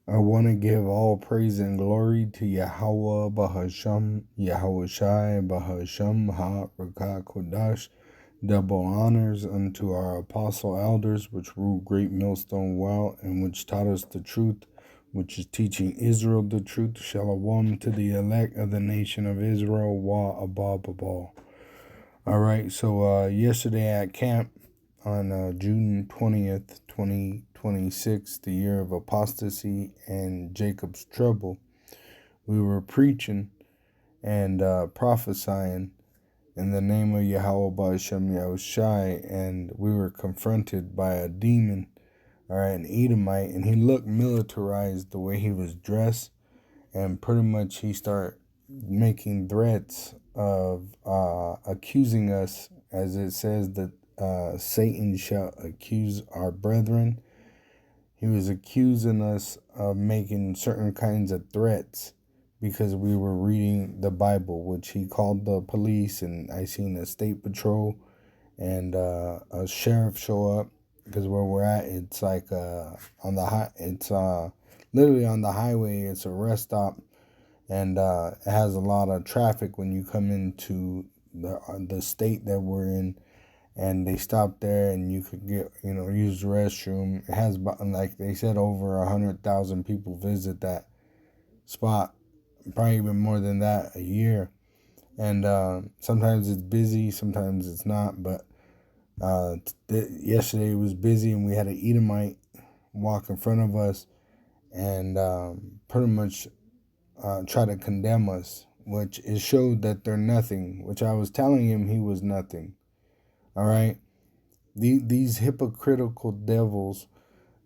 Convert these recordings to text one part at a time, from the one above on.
I want to give all praise and glory to Yahweh Bahasham, Yahweh Shai Bahasham Ha Rakah Kodash. Double honors unto our apostle elders, which ruled great millstone well, and which taught us the truth, which is teaching Israel the truth. Shalom to the elect of the nation of Israel. Wa Abba Babal. All right, so yesterday at camp on June 20th, 2026, the year of apostasy and Jacob's trouble, we were preaching and prophesying in the name of Yahweh Ba'Shem Yahushai, and we were confronted by a demon, all right, an Edomite, and he looked militarized the way he was dressed, and pretty much he started making threats of accusing us, as it says that Satan shall accuse our brethren. He was accusing us of making certain kinds of threats because we were reading the Bible, which he called the police, and I seen a state patrol and a sheriff show up, because where we're at, it's like on the it's literally on the highway. It's a rest stop, and it has a lot of traffic when you come into the state that we're in. And they stopped there, and you could get, use the restroom. It has, like they said, over 100,000 people visit that spot, probably even more than that a year. And sometimes it's busy, sometimes it's not. But yesterday it was busy, and we had an Edomite walk in front of us and pretty much try to condemn us, which it showed that they're nothing, which I was telling him he was nothing. All right? These hypocritical devils,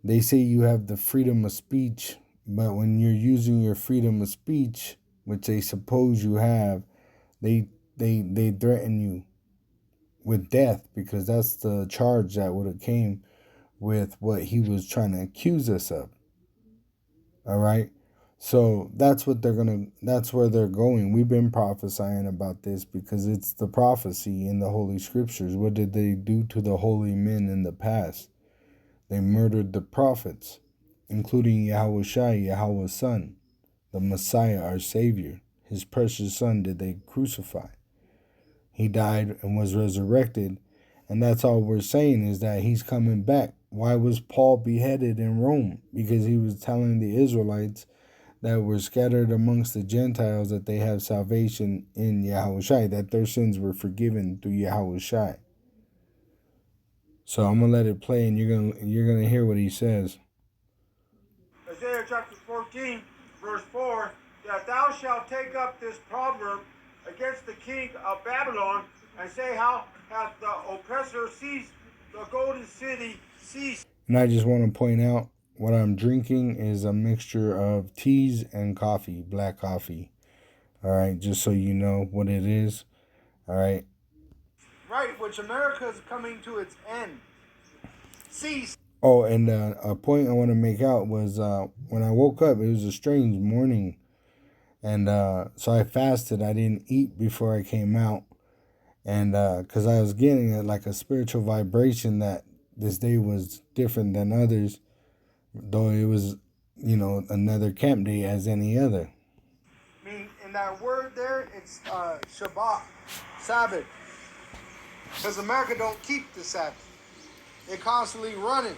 they say you have the freedom of speech, but when you're using your freedom of speech, which they suppose you have, they threaten you with death, because that's the charge that would have came with what he was trying to accuse us of. All right? So that's where they're going. We've been prophesying about this because it's the prophecy in the Holy Scriptures. What did they do to the holy men in the past? They murdered the prophets, including Yahweh Shai, Yahweh's son, the Messiah, our Savior. His precious son did they crucify. He died and was resurrected, and that's all we're saying is that he's coming back. Why was Paul beheaded in Rome? Because he was telling the Israelites that were scattered amongst the Gentiles that they have salvation in Yahweh Shai, that their sins were forgiven through Yahweh Shai. So I'm gonna let it play, and you're gonna hear what he says. Isaiah chapter 14, verse 4, that thou shalt take up this proverb against the king of Babylon, and say, how hath the oppressor seized the golden city ceased? And I just want to point out, what I'm drinking is a mixture of teas and coffee, black coffee. All right, just so you know what it is. All right. Right, which America is coming to its end. Cease. Oh, and a point I want to make out was when I woke up, it was a strange morning. And so I fasted. I didn't eat before I came out. And because I was getting like a spiritual vibration that this day was different than others, though it was, another camp day as any other. I mean, in that word there, it's Shabbat, Sabbath. Because America don't keep the Sabbath. They're constantly running.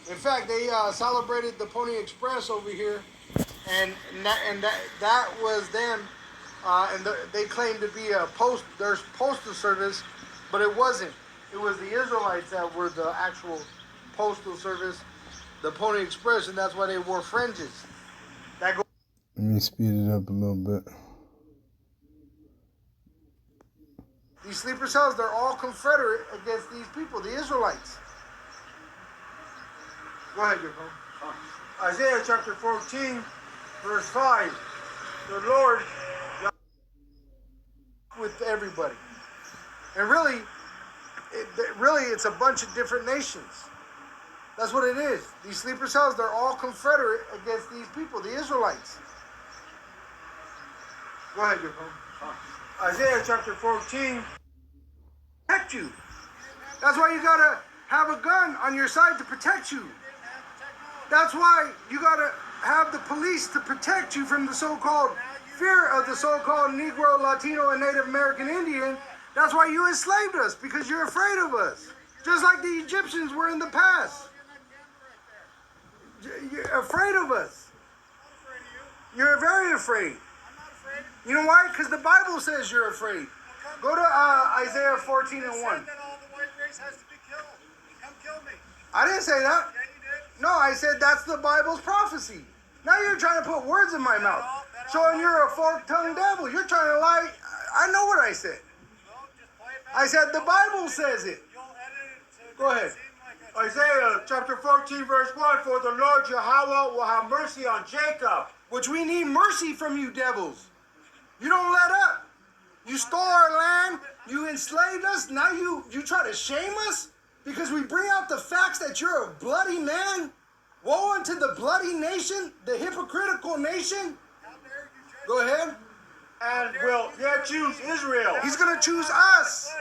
In fact, they celebrated the Pony Express over here, and that was them. They claimed to be there's postal service, but it wasn't. It was the Israelites that were the actual postal service, the Pony Express, and that's why they wore fringes. Let me speed it up a little bit. These sleeper cells, they're all confederate against these people, the Israelites. Go ahead, Jacob. Isaiah chapter 14, verse 5. The Lord with everybody. And really, it's a bunch of different nations. That's what it is. These sleeper cells, they're all confederate against these people, the Israelites. Go ahead, Jacob. Isaiah chapter 14. Protect you. That's why you gotta have a gun on your side to protect you. That's why you gotta have the police to protect you from the so-called fear of the so-called Negro, Latino, and Native American Indian. That's why you enslaved us, because you're afraid of us. Just like the Egyptians were in the past. You're afraid of us. You're very afraid. You know why? Because the Bible says you're afraid. Go to Isaiah 14 and 1. I didn't say that. No, I said that's the Bible's prophecy. Now you're trying to put words in my mouth. Showing you're a fork-tongued devil. You're trying to lie. I know what I said. I said the Bible says it. Go ahead. Isaiah chapter 14 verse 1, for the Lord Yahweh will have mercy on Jacob. Which we need mercy from you devils. You don't let up. You stole our land. You enslaved us. Now you try to shame us because we bring out the facts that you're a bloody man. Woe unto the bloody nation, the hypocritical nation. Go ahead. And will yet choose Israel. He's going to choose us.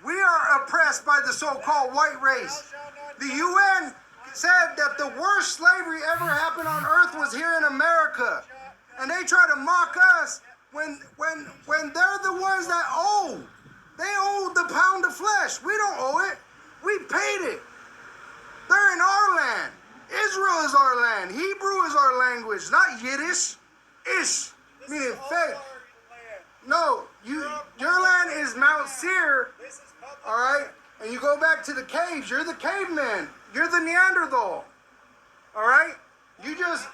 We are oppressed by the so-called white race. The UN said that the worst slavery ever happened on earth was here in America. And they try to mock us when they're the ones that owe. They owe the pound of flesh. We don't owe it. We paid it. They're in our land. Israel is our land. Hebrew is our language, not Yiddish. Ish, meaning faith. No, your land is Mount Seir, all right? And you go back to the caves. You're the caveman. You're the Neanderthal, all right? You just...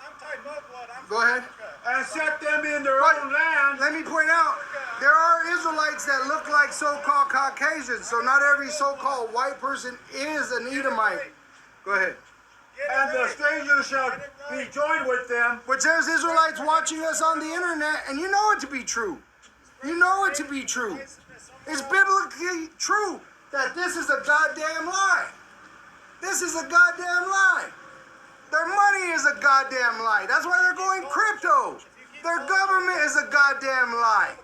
Go ahead. And set them in their own land. Let me point out, there are Israelites that look like so-called Caucasians, so not every so-called white person is an Edomite. Go ahead. And the stranger shall be joined with them. Which there's Israelites watching us on the internet, and you know it to be true. You know it to be true. It's biblically true that this is a goddamn lie. This is a goddamn lie. Their money is a goddamn lie. That's why they're going crypto. Their government is a goddamn lie.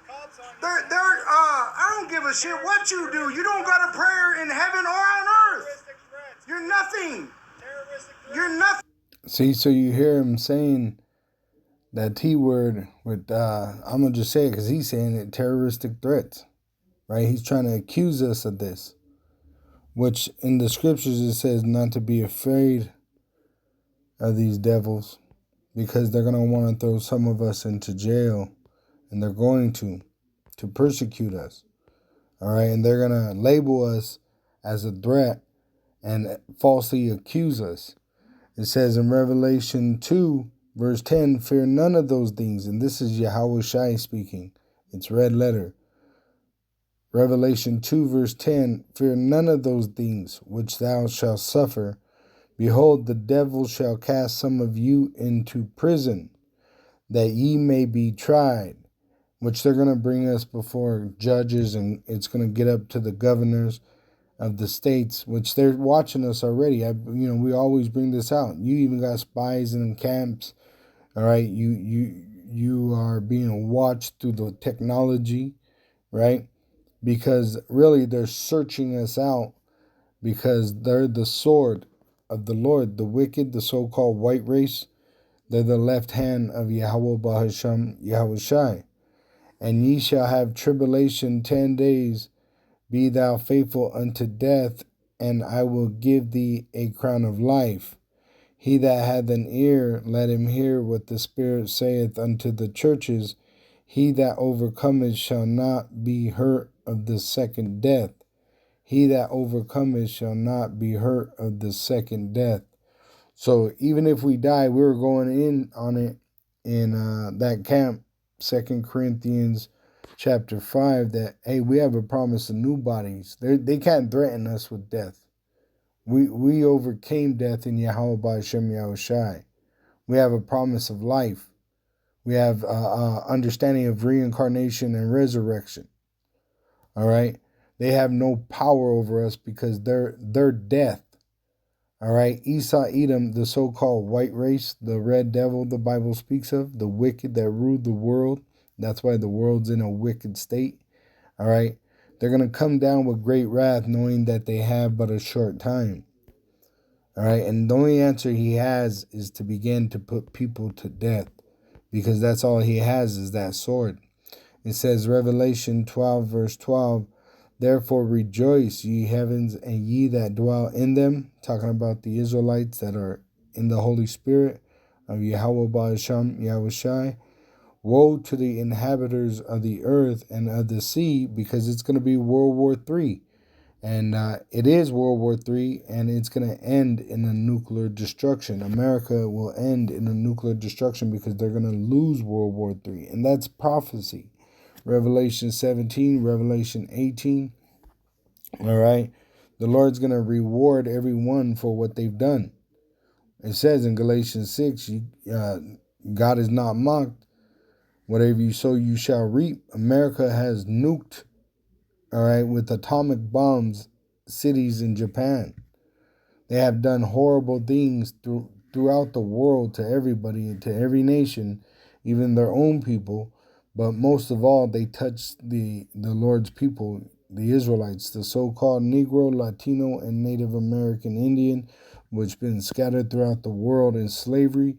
I don't give a shit what you do. You don't got a prayer in heaven or on earth. You're nothing. You're nothing. See, so you hear him saying that T word with, I'm going to just say it because he's saying it, terroristic threats, right? He's trying to accuse us of this, which in the scriptures it says not to be afraid of these devils because they're going to want to throw some of us into jail, and they're going to persecute us, all right? And they're going to label us as a threat and falsely accuse us. It says in Revelation 2, verse 10, fear none of those things. And this is Yahweh Shai speaking. It's red letter. Revelation 2, verse 10, fear none of those things which thou shalt suffer. Behold, the devil shall cast some of you into prison, that ye may be tried. Which they're going to bring us before judges, and it's going to get up to the governors of the states, which they're watching us already. We always bring this out. You even got spies in camps. All right, you are being watched through the technology, right? Because really they're searching us out because they're the sword of the Lord. The wicked, the so-called white race, they're the left hand of Yahweh Bahasham Yahweh Shai. And ye shall have tribulation 10 days. Be thou faithful unto death, and I will give thee a crown of life. He that hath an ear, let him hear what the Spirit saith unto the churches. He that overcometh shall not be hurt of the second death. He that overcometh shall not be hurt of the second death. So even if we die, we were going in on it in that camp, 2 Corinthians chapter 5, that, hey, we have a promise of new bodies. They can't threaten us with death. We overcame death in Yahweh B'Shem Yahweh Shai. We have a promise of life. We have understanding of reincarnation and resurrection. All right? They have no power over us because they're death. All right? Esau, Edom, the so-called white race, the red devil the Bible speaks of, the wicked that rule the world. That's why the world's in a wicked state. All right? They're going to come down with great wrath knowing that they have but a short time. All right. And the only answer he has is to begin to put people to death, because that's all he has is that sword. It says, Revelation 12, verse 12, therefore rejoice, ye heavens, and ye that dwell in them, talking about the Israelites that are in the Holy Spirit of Yahweh Ba'asham Yahushai. Woe to the inhabitants of the earth and of the sea, because it's going to be World War III. And it is World War III, and it's going to end in a nuclear destruction. America will end in a nuclear destruction because they're going to lose World War III. And that's prophecy. Revelation 17, Revelation 18. All right. The Lord's going to reward everyone for what they've done. It says in Galatians 6, God is not mocked. Whatever you sow, you shall reap. America has nuked, all right, with atomic bombs, cities in Japan. They have done horrible things throughout the world to everybody, to every nation, even their own people. But most of all, they touched the Lord's people, the Israelites, the so-called Negro, Latino, and Native American Indian, which been scattered throughout the world in slavery.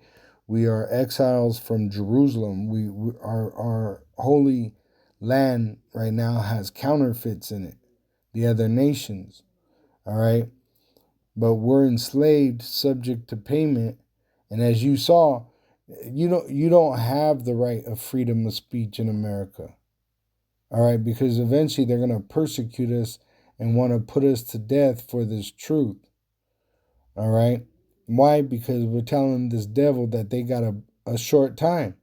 We are exiles from Jerusalem. Our holy land right now has counterfeits in it, the other nations, all right? But we're enslaved, subject to payment. And as you saw, you don't have the right of freedom of speech in America, all right? Because eventually they're going to persecute us and want to put us to death for this truth, all right? Why? Because we're telling this devil that they got a short time.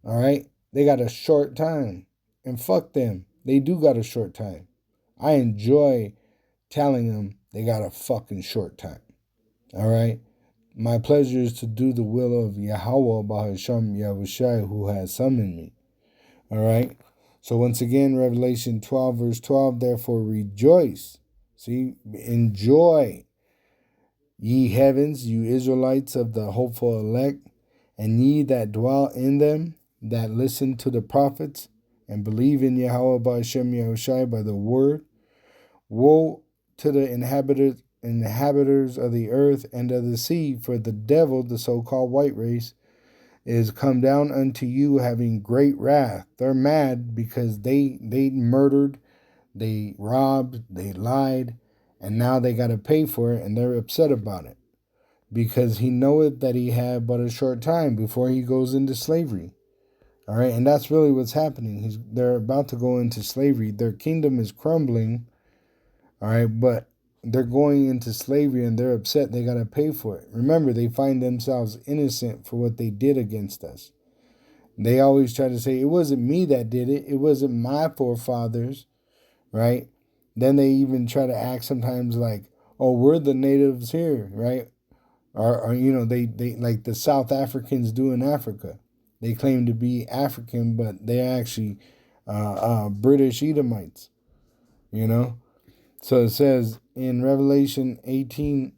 All right? They got a short time. And fuck them. They do got a short time. I enjoy telling them they got a fucking short time. All right? My pleasure is to do the will of Yahweh Bahasham Yahushai, who has summoned me. All right? So once again, Revelation 12, verse 12, therefore rejoice. See? Enjoy, ye heavens, you Israelites of the hopeful elect, and ye that dwell in them, that listen to the prophets, and believe in Yahweh Ba'ashem Yahushai by the word. Woe to the inhabitants of the earth and of the sea, for the devil, the so-called white race, is come down unto you having great wrath. They're mad because they murdered, they robbed, they lied, and now they got to pay for it, and they're upset about it, because he knoweth that he had but a short time before he goes into slavery. All right, and that's really what's happening. They're about to go into slavery. Their kingdom is crumbling, all right, but they're going into slavery and they're upset they got to pay for it. Remember, they find themselves innocent for what they did against us. They always try to say, it wasn't me that did it. It wasn't my forefathers, right? Then they even try to act sometimes like, oh, we're the natives here, right? Or they like the South Africans do in Africa. They claim to be African, but they're actually British Edomites, So it says in Revelation 13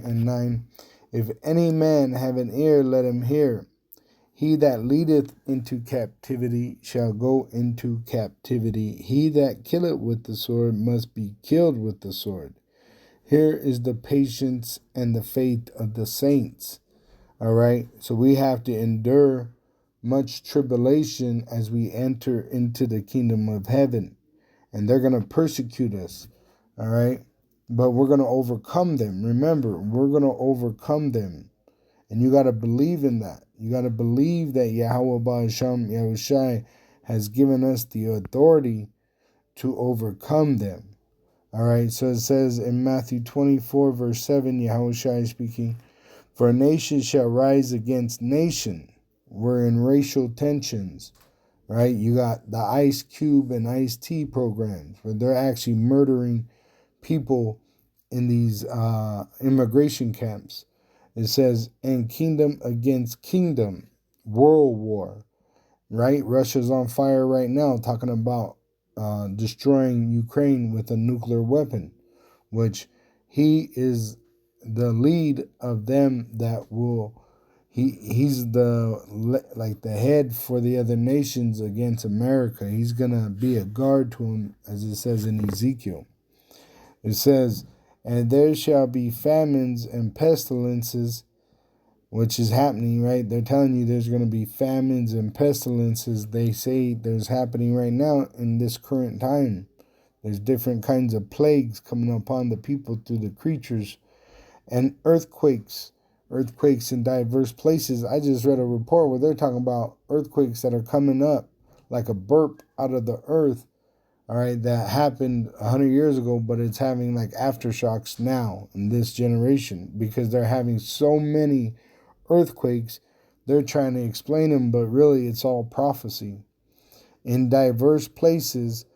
and 9, if any man have an ear, let him hear. He that leadeth into captivity shall go into captivity. He that killeth with the sword must be killed with the sword. Here is the patience and the faith of the saints. All right. So we have to endure much tribulation as we enter into the kingdom of heaven. And they're going to persecute us. All right. But we're going to overcome them. Remember, we're going to overcome them. And you got to believe in that. You got to believe that Yahweh Ba'asham Yahushai has given us the authority to overcome them. All right, so it says in Matthew 24, verse 7, Yahushua is speaking, for a nation shall rise against nation. We're in racial tensions, right? You got the Ice Cube and Ice T programs where they're actually murdering people in these immigration camps. It says, and kingdom against kingdom, world war, right? Russia's on fire right now talking about destroying Ukraine with a nuclear weapon, which he is the lead of them that will, he's the head for the other nations against America. He's going to be a guard to him, as it says in Ezekiel. It says, And there shall be famines and pestilences, which is happening, right? They're telling you there's going to be famines and pestilences. They say there's happening right now in this current time. There's different kinds of plagues coming upon the people through the creatures, and earthquakes in diverse places. I just read a report where they're talking about earthquakes that are coming up like a burp out of the earth, all right, that happened 100 years ago, but it's having like aftershocks now in this generation because they're having so many earthquakes. They're trying to explain them, but really it's all prophecy. In diverse places,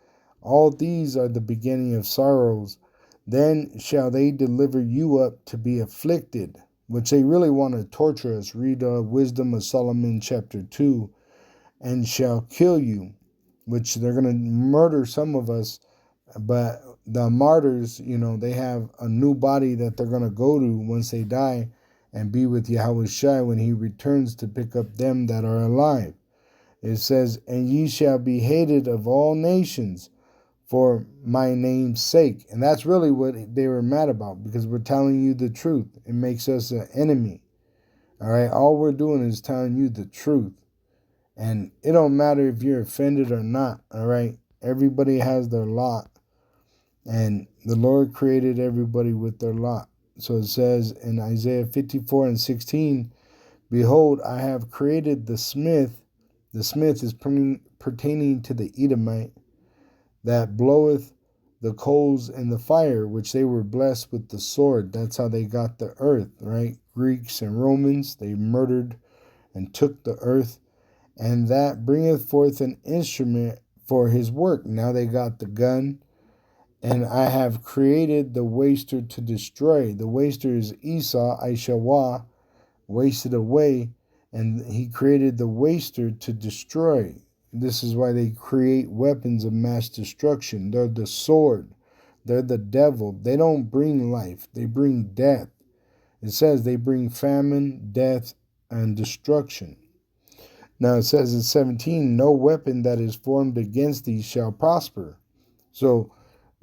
all these are the beginning of sorrows. Then shall they deliver you up to be afflicted, which they really want to torture us. Read Wisdom of Solomon chapter 2. And shall kill you, which they're going to murder some of us. But the martyrs, they have a new body that they're going to go to once they die and be with Yahushua when he returns to pick up them that are alive. It says, and ye shall be hated of all nations for my name's sake. And that's really what they were mad about, because we're telling you the truth. It makes us an enemy. All right. All we're doing is telling you the truth. And it don't matter if you're offended or not. All right. Everybody has their lot. And the Lord created everybody with their lot. So it says in Isaiah 54:16, behold, I have created the smith. The smith is pertaining to the Edomite, that bloweth the coals in the fire, which they were blessed with the sword. That's how they got the earth, right? Greeks and Romans, they murdered and took the earth, and that bringeth forth an instrument for his work. Now they got the gun. And I have created the waster to destroy. The waster is Esau, Aishawah, wasted away, and he created the waster to destroy. This is why they create weapons of mass destruction. They're the sword. They're the devil. They don't bring life. They bring death. It says they bring famine, death, and destruction. Now it says in 17, no weapon that is formed against thee shall prosper. So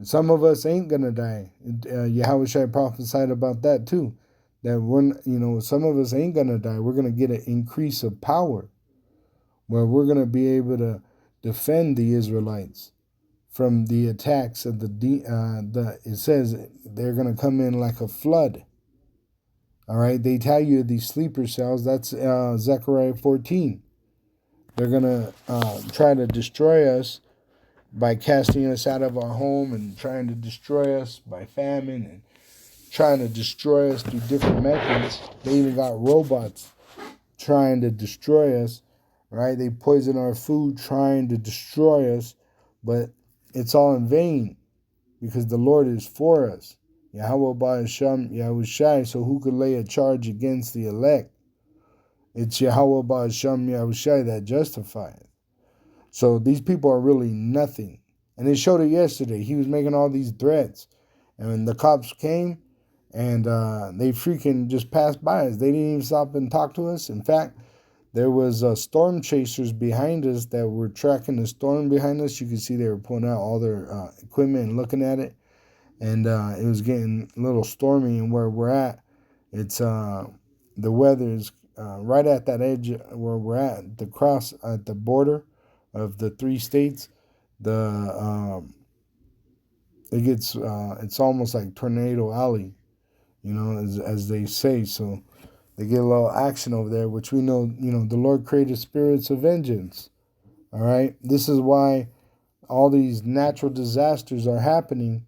some of us ain't going to die. Yahushua prophesied about that too. That some of us ain't going to die. We're going to get an increase of power, where we're going to be able to defend the Israelites from the attacks of it says they're going to come in like a flood. All right, they tell you these sleeper cells. That's Zechariah 14. They're going to try to destroy us by casting us out of our home and trying to destroy us by famine and trying to destroy us through different methods. They even got robots trying to destroy us. Right? They poison our food trying to destroy us, but it's all in vain because the Lord is for us. Yahweh Ba'asham Yahushai, so who could lay a charge against the elect? It's Yahweh Ba'asham Yahushai that justifieth. So these people are really nothing. And they showed it yesterday. He was making all these threats. And when the cops came and they freaking just passed by us, they didn't even stop and talk to us. In fact, there was storm chasers behind us that were tracking the storm behind us. You could see they were pulling out all their equipment and looking at it. And it was getting a little stormy. And where we're at, it's the weather is right at that edge where we're at, the cross at the border of the 3 states. It's almost like Tornado Alley, as they say. So they get a little action over there, which we know, the Lord created spirits of vengeance. All right. This is why all these natural disasters are happening.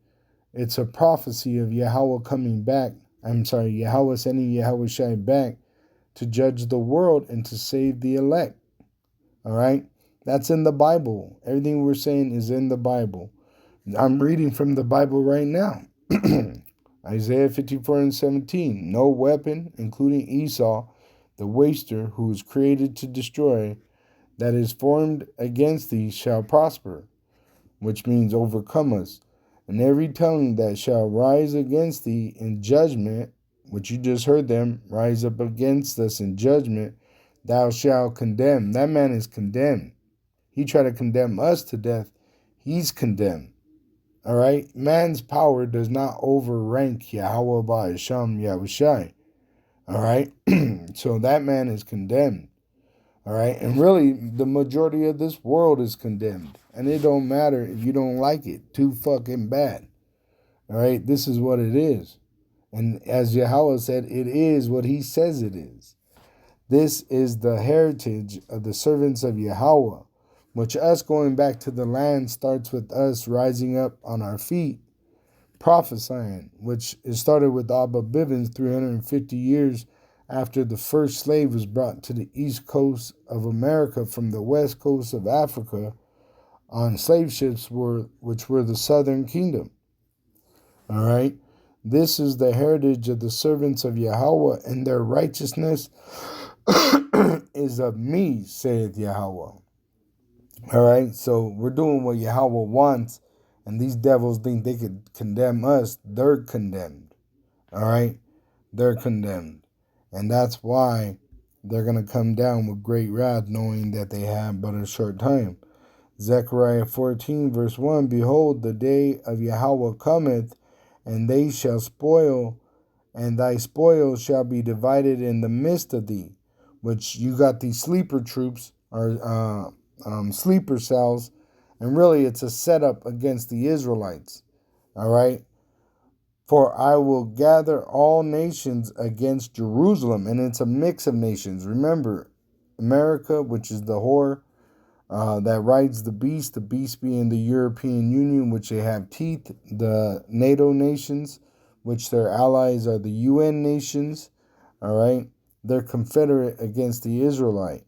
It's a prophecy of Yahweh coming back. Yahweh sending Yahushua back to judge the world and to save the elect. All right. That's in the Bible. Everything we're saying is in the Bible. I'm reading from the Bible right now. Isaiah 54:17. No weapon, including Esau, the waster, who is created to destroy, that is formed against thee shall prosper, which means overcome us. And every tongue that shall rise against thee in judgment, which you just heard them rise up against us in judgment, thou shalt condemn. That man is condemned. He tried to condemn us to death. He's condemned. All right? Man's power does not overrank Yahweh Ba'asham Yahushai. All right? So that man is condemned. All right? And really, the majority of this world is condemned. And it don't matter if you don't like it. Too fucking bad. All right? This is what it is. And as Yahweh said, it is what he says it is. This is the heritage of the servants of Yahweh, which us going back to the land starts with us rising up on our feet, prophesying, which it started with Abba Bivens 350 years after the first slave was brought to the east coast of America from the west coast of Africa on slave ships, which were the southern kingdom. All right? This is the heritage of the servants of Yahweh, and their righteousness is of me, saith Yahweh. All right, so we're doing what Yahweh wants, and these devils think they could condemn us. They're condemned. All right, they're condemned. And that's why they're going to come down with great wrath, knowing that they have but a short time. Zechariah 14, verse 1, Behold, the day of Yahweh cometh, and they shall spoil, and thy spoil shall be divided in the midst of thee. Which you got these sleeper troops, or sleeper cells, and really it's a setup against the Israelites. All right? For I will gather all nations against Jerusalem, and it's a mix of nations. Remember, America, which is the whore that rides the beast being the European Union, which they have teeth, the NATO nations, which their allies are the UN nations, all right? They're confederate against the Israelite,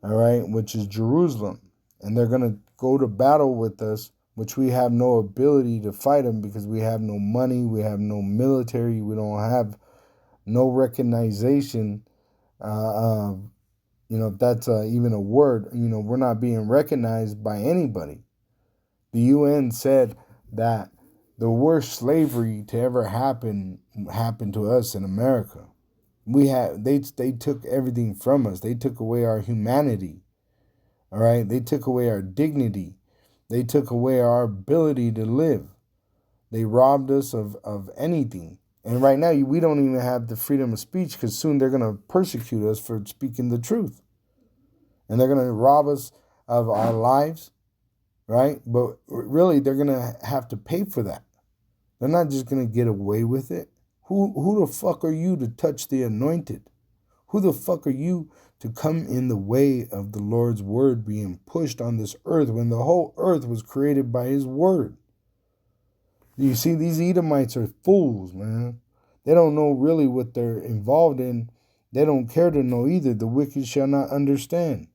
all right, which is Jerusalem. And they're going to go to battle with us, which we have no ability to fight them because we have no money, we have no military, we don't have no recognition. If that's even a word, we're not being recognized by anybody. The UN said that the worst slavery to ever happened to us in America. They took everything from us. They took away our humanity. All right, they took away our dignity. They took away our ability to live. They robbed us of anything. And right now, we don't even have the freedom of speech because soon they're going to persecute us for speaking the truth. And they're going to rob us of our lives, right? But really, they're going to have to pay for that. They're not just going to get away with it. Who the fuck are you to touch the anointed? Who the fuck are you to come in the way of the Lord's word being pushed on this earth when the whole earth was created by his word? You see, these Edomites are fools, man. They don't know really what they're involved in. They don't care to know either. The wicked shall not understand.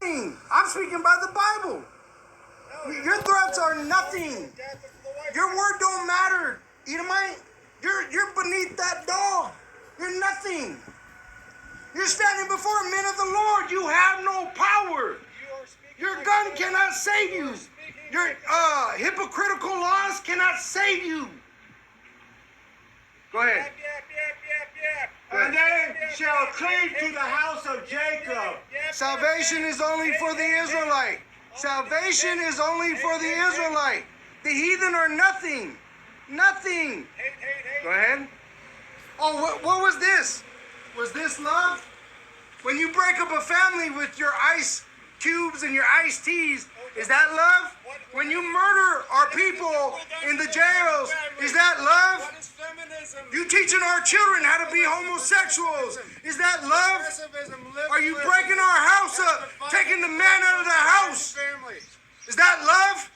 I'm speaking by the Bible. Your threats are nothing. Your word don't matter, Edomite. You're beneath that dog. You're nothing. You're standing before men of the Lord. You have no power. Your gun cannot save you. Your hypocritical laws cannot save you. Go ahead. And they shall cleave to the house of Jacob. Salvation is only for the Israelite. Salvation is only for the Israelite. The heathen are nothing. Nothing. Go ahead. Oh, what was this? Was this love? When you break up a family with your ice cubes and your iced teas, is that love? When you murder our people in the jails, is that love? You teaching our children how to be homosexuals, is that love? Are you breaking our house up, taking the man out of the house? Is that love?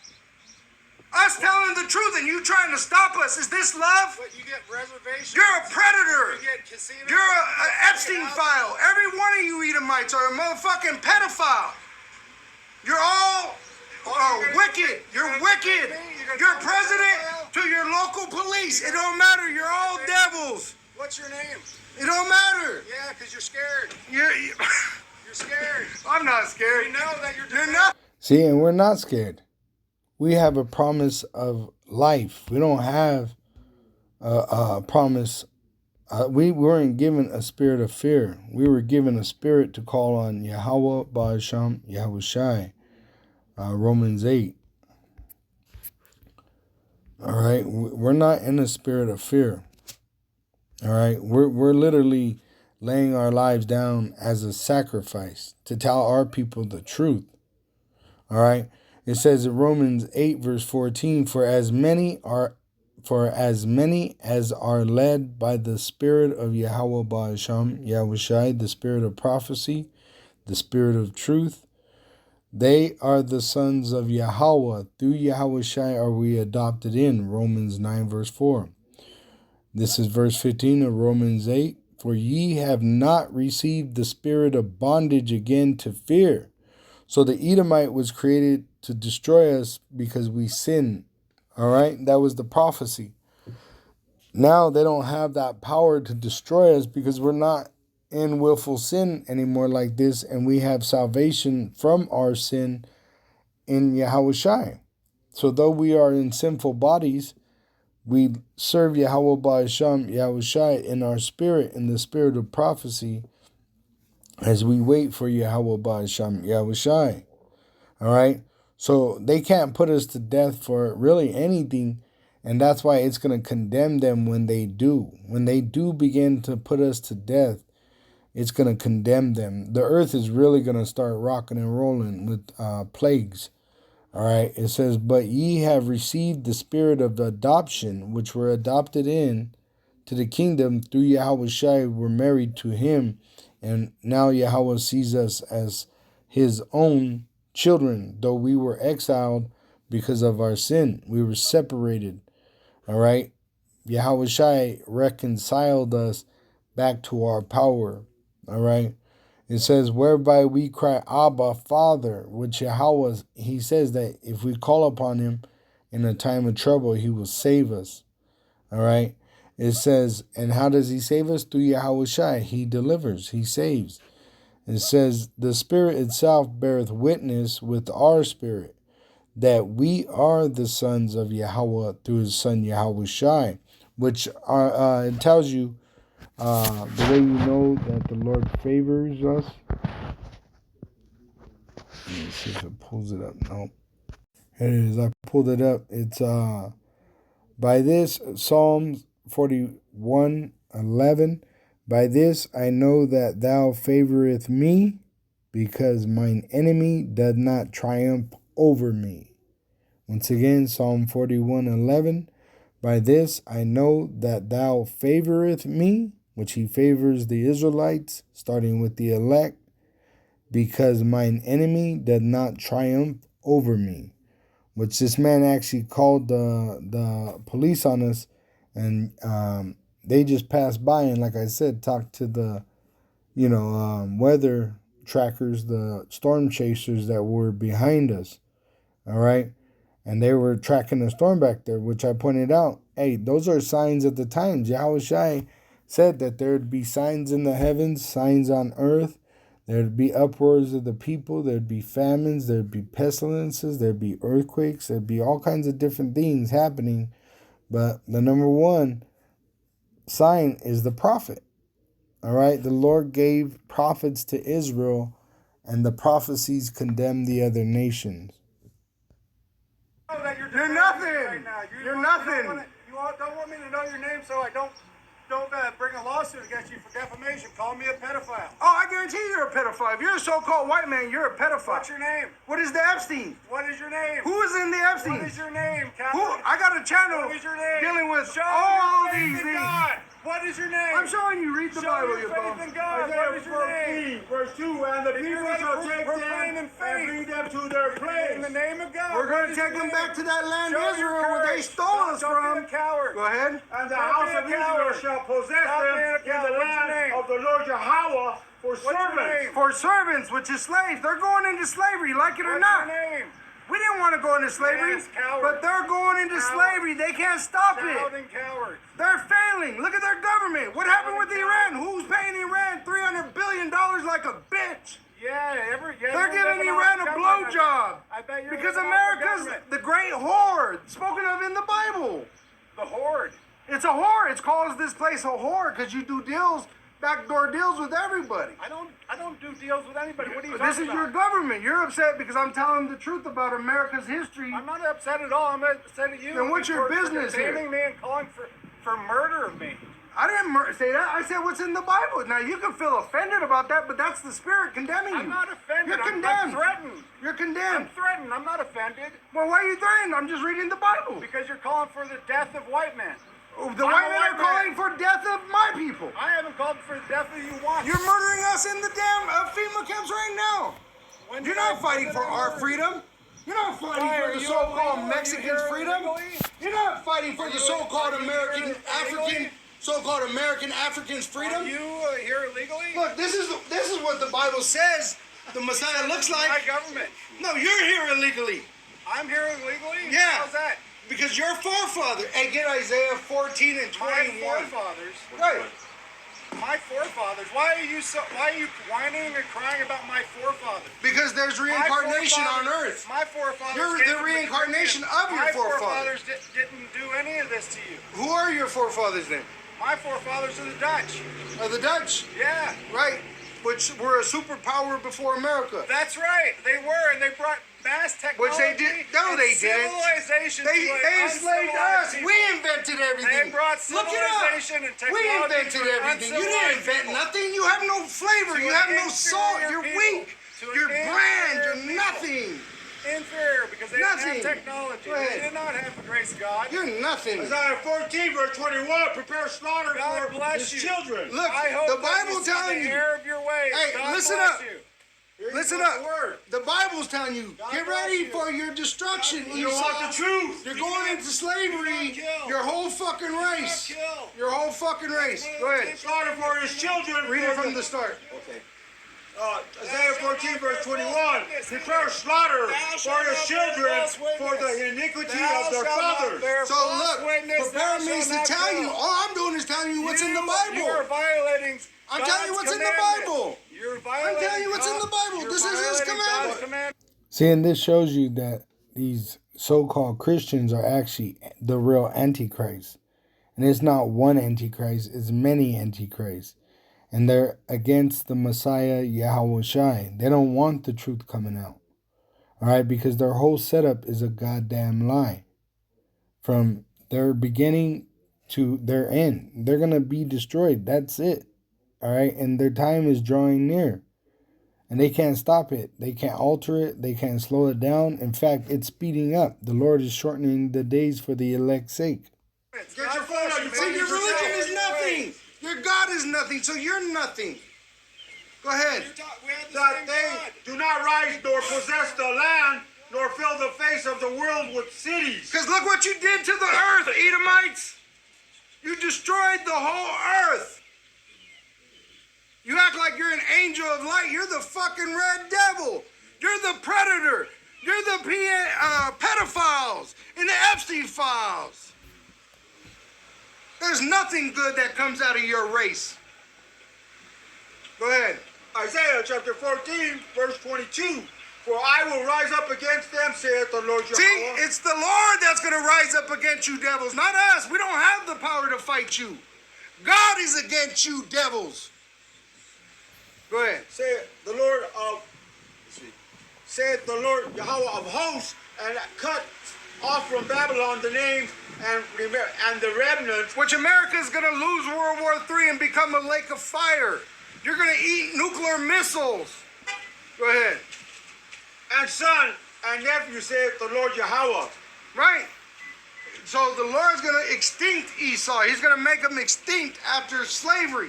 Us telling the truth and you trying to stop us, is this love? You get reservations. You're a predator. You get casinos. You're an Epstein file. Every one of you Edomites are a motherfucking pedophile. You're all wicked. You're wicked. You're president to your local police. It don't matter. You're all devils. What's your name? It don't matter. Yeah, because you're scared. You're scared. I'm not scared. We know that You're not. See, and we're not scared. We have a promise of life. We don't have a promise. We weren't given a spirit of fear. We were given a spirit to call on Yahweh Ba'asham Yahushai. Romans 8. All right, we're not in a spirit of fear. All right, we're literally laying our lives down as a sacrifice to tell our people the truth. All right, it says in Romans 8 verse 14, for as many as are led by the Spirit of Yahweh Ba'asham, Yahushai, the Spirit of prophecy, the Spirit of truth, they are the sons of Yahweh. Through Yahushai are we adopted in. Romans 9 verse 4. This is verse 15 of Romans 8. For ye have not received the spirit of bondage again to fear. So the Edomite was created to destroy us because we sinned. All right, that was the prophecy. Now they don't have that power to destroy us because we're not in willful sin anymore like this, and we have salvation from our sin in Yahushai. So though we are in sinful bodies, we serve Yahweh Ba'asham, Yahushai, in our spirit, in the spirit of prophecy, as we wait for Yahweh Ba'asham, Yahushai. All right? So they can't put us to death for really anything, and that's why it's going to condemn them when they do. When they do begin to put us to death, it's going to condemn them. The earth is really going to start rocking and rolling with plagues. All right, it says, but ye have received the spirit of adoption, which were adopted in to the kingdom through Yahushai, were married to him, and now Yahweh sees us as his own children, though we were exiled because of our sin. We were separated. All right, Yahushai reconciled us back to our power. All right. It says, whereby we cry, Abba, Father, which Yahweh, he says that if we call upon him in a time of trouble, he will save us. All right. It says, and how does he save us? Through Yahushai. He delivers, he saves. It says, the Spirit itself beareth witness with our spirit that we are the sons of Yahweh through his son Yahushai, which are, it tells you the way you know that the Lord favors us. Let me see if it pulls it up. No. Here it is. I pulled it up. It's by this, Psalms 41:11. By this I know that thou favoreth me, because mine enemy doth not triumph over me. Once again, Psalm 41:11. By this I know that thou favoreth me, which he favors the Israelites, starting with the elect, because mine enemy doth not triumph over me. Which this man actually called the police on us, and they just passed by and, like I said, talked to the, weather trackers, the storm chasers that were behind us. All right. And they were tracking the storm back there, which I pointed out. Hey, those are signs of the times. Yahushai said that there would be signs in the heavens, signs on earth. There would be uproars of the people. There would be famines. There would be pestilences. There would be earthquakes. There would be all kinds of different things happening. But the number one sign is the prophet. All right? The Lord gave prophets to Israel, and the prophecies condemned the other nations. You're nothing. Right now. You're nothing. You don't want me to know your name, so I don't bring a lawsuit against you for defamation. Call me a pedophile. Oh, I guarantee you're a pedophile. If you're a so-called white man, you're a pedophile. What's your name? What is the Epstein? What is your name? Who is in the Epstein? What is your name, Captain? I got a channel. What is your name? Dealing with all these things. God. What is your name? I'm showing you. Read the Bible, you faith in God. What is your name? Verse 2, and the people shall take them and bring them to their place. In the name of God. We're going to take them back to that land of Israel where they stole us from. Go ahead. And the house of Israel shall possess them in the land of the Lord Yahweh for servants. For servants, which is slaves. They're going into slavery, like it or not. What's your name? We didn't want to go into slavery, but they're going into slavery. They can't stop it. Cowards. They're failing. Look at their government. What happened with Iran? Who's paying Iran $300 billion like a bitch? They're giving Iran a blowjob. I bet you're because America's the great whore spoken of in the Bible. The horde. It's a whore. It calls this place a whore because you do deals backdoor deals with everybody. I don't do deals with anybody. What are you This talking is your about? government. You're upset because I'm telling the truth about America's history. I'm not upset at all. I'm upset at you. Then what's your for business here? defaming me and calling for murder of me. I didn't say that. I said what's in the Bible. Now you can feel offended about that, but that's the Spirit condemning you. I'm not offended. You're I'm condemned. threatened. You're I'm condemned. threatened. I'm not offended Well, why are you threatened? I'm just reading the Bible. because you're calling for the death of white men. The I'm white a men white are man. calling for death of my people. I haven't called for the death of you once. You're murdering us in the damn FEMA camps right now. When You're did not I- fighting when for did I our murder freedom. You're not fighting Why, for are the you so-called illegal? Are you Mexicans' here freedom. illegally? You're not fighting for Are the you- so-called are you American here African, illegally? so-called American Africans' Are freedom. you here illegally? Look, this is what the Bible says the Messiah looks My like. government. No, you're here illegally. I'm here illegally? Yeah. How's that? Because your forefather, and get Isaiah 14 and My 21. forefathers. Right. My forefathers. Why are you whining and crying about my forefathers? Because there's My reincarnation on forefathers- earth. My forefathers. You're came the from reincarnation Caribbean. of your My forefathers. didn't do any of this to you. Who are your forefathers then? My forefathers are the Dutch. The Dutch, Yeah, right? Which were a superpower before America. that's right. They were, and they brought mass technology. Which they did. No, and they didn't. Civilization. They to an enslaved uncivilized us. people. We invented everything. They brought Look it up. civilization and technology. We invented to an everything. You didn't uncivilized invent people. nothing. You have no flavor. To You an have no salt. inferior You're people. weak. To an You're bland. inferior You're people. nothing. Inferior because they Nothing. didn't have technology. Go ahead. They did not have the grace of God. You're nothing. Isaiah 14, verse 21, prepare slaughter God for bless his you. children. Look, I hope the that Bible's you see telling the you. error of your ways. Hey, God listen bless up. You. Listen God's up. word. The Bible's telling you, God get bless ready you. for your destruction, God- You Esau. want the truth? You're going into slavery. Do not kill. Your whole fucking race. Do not kill. Your whole fucking race. Go ahead. Slaughter for his children. Read it from the start. Okay. Isaiah 14, verse 21. Prepare slaughter for his children for the iniquity of their fathers. So look, prepare means to tell you. All I'm doing is telling you what's in the You are Bible. violating. I'm telling you God's what's in the commandment. Bible. You're violating. telling you what's in the Bible. You're This is his violating God's commandment. commandment. See, and this shows you that these so-called Christians are actually the real Antichrist. And it's not one Antichrist, it's many Antichrists. And they're against the Messiah, Yahweh Shai. They don't want the truth coming out. All right, because their whole setup is a goddamn lie. From their beginning to their end. They're going to be destroyed. That's it. All right, and their time is drawing near. And they can't stop it. They can't alter it. They can't slow it down. In fact, it's speeding up. The Lord is shortening the days for the elect's sake. Get your phone out. See, your religion is nothing. Your God is nothing, so you're nothing. Go ahead. That they do not rise nor possess the land, nor fill the face of the world with cities. Because look what you did to the earth, Edomites. You destroyed the whole earth. You act like you're an angel of light. You're the fucking red devil. You're the predator. You're the pedophiles in the Epstein files. There's nothing good that comes out of your race. Go ahead. Isaiah chapter 14, verse 22. For I will rise up against them, saith the Lord Jehovah. See, it's the Lord that's going to rise up against you, devils, not us. We don't have the power to fight you. God is against you, devils. Go ahead. Saith the Lord Yahweh of hosts, and cut off from Babylon the names and the remnants. Which America is going to lose World War III and become a lake of fire. You're going to eat nuclear missiles. Go ahead. And son and nephew, saith the Lord Yahweh. Right. So the Lord's going to extinct Esau. He's going to make them extinct after slavery.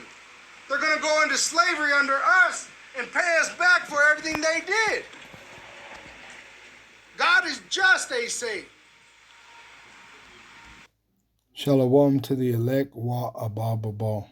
They're going to go into slavery under us and pay us back for everything they did. God is just, they say. Shalom to the elect, wa abababal.